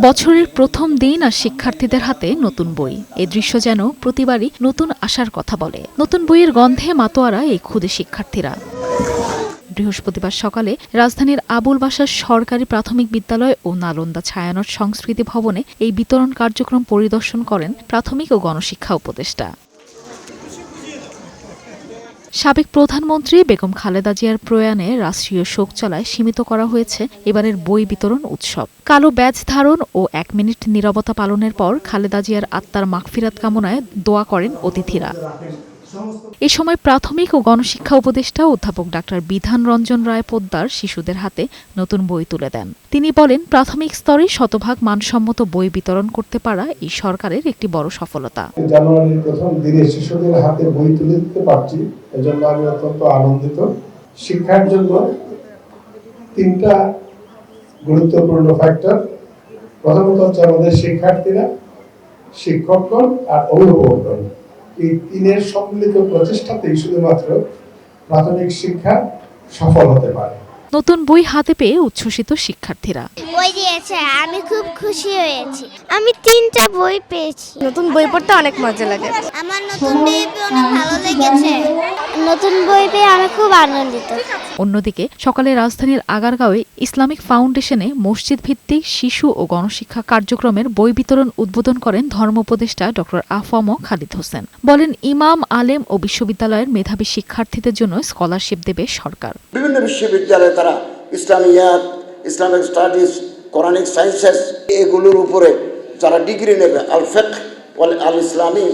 বছরের প্রথম দিন আর শিক্ষার্থীদের হাতে নতুন বই। এই দৃশ্য যেন প্রতিবারই নতুন আশার কথা বলে। নতুন বইয়ের গন্ধে মাতোয়ারা এই ক্ষুদে শিক্ষার্থীরা। বৃহস্পতিবার সকালে রাজধানীর আবুল বাশার সরকারি প্রাথমিক বিদ্যালয় ও নালন্দা ছায়ানট সংস্কৃতি ভবনে এই বিতরণ কার্যক্রম পরিদর্শন করেন প্রাথমিক ও গণশিক্ষা উপদেষ্টা। সাবেক প্রধানমন্ত্রী বেগম খালেদা জিয়ার প্রয়াণে রাষ্ট্রীয় শোক চলায় সীমিত করা হয়েছে এবারের বই বিতরণ উৎসব। কালো ব্যাজ ধারণ ও 1 মিনিট নীরবতা পালনের পর খালেদা জিয়ার আত্মার মাগফিরাত কামনায় দোয়া করেন অতিথিরা। এ সময় প্রাথমিক ও গণশিক্ষা উপদেষ্টা অধ্যাপক ডাক্তার বিধান রঞ্জন রায় পোদ্দার শিশুদের হাতে নতুন বই তুলে দেন। তিনি বলেন, প্রাথমিক স্তরে শতভাগ মানসম্মত বই বিতরণ করতে পারা এই সরকারের একটি বড় সফলতা। জানুয়ারির প্রথম দিনে শিশুদের হাতে বই তুলে দিতে পারছি, এজন্য আমি অত্যন্ত আনন্দিত। শিক্ষার জন্য 3টা গুরুত্বপূর্ণ ফ্যাক্টর। প্রথমত হচ্ছে আমাদের শিক্ষার্থীরা, শিক্ষকগণ আর অভিভাবকগণ। এই 3-এর সম্মিলিত প্রচেষ্টাতেই শুধুমাত্র প্রাথমিক শিক্ষা সফল হতে পারে। নতুন বই হাতে পেয়ে উচ্ছ্বসিত শিক্ষার্থীরা। বই দিয়েছে, আমি খুব খুশি হয়েছি। আমি 3টা বই পেয়েছি। নতুন বই পড়তে অনেক মজা লাগে। আমার নতুন বই পেয়ে অনেক ভালো লেগেছে। নতুন বই পেয়ে আমি খুব আনন্দিত। অন্যদিকে সকালে রাজধানীর আগারগাঁওয়ে ইসলামিক ফাউন্ডেশনে মসজিদ ভিত্তিক শিশু ও গণশিক্ষা কার্যক্রমের বই বিতরণ উদ্বোধন করেন ধর্ম উপদেষ্টা ডক্টর আফম খালিদ হোসেন। বলেন, ইমাম, আলেম ও বিশ্ববিদ্যালয়ের মেধাবী শিক্ষার্থীদের জন্য স্কলারশিপ দেবে সরকার। বিভিন্ন বিশ্ববিদ্যালয়ে তারা ইসলামিয়াত, ইসলামিক স্টাডিজ, কোরআনিক সায়েন্সেস এগুলোর উপরে যারা ডিগ্রি নেবে, আল ফিকহ ওয়াল আল ইসলামী,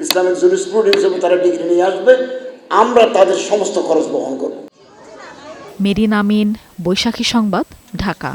ইসলামিক জুরিসপ্রুডেন্স হিসেবে তারা ডিগ্রি নিয়ে আসবে। আমরা তাদের সমস্ত খরচ বহন করব। মেরিন আমিন, বৈশাখী সংবাদ, ঢাকা।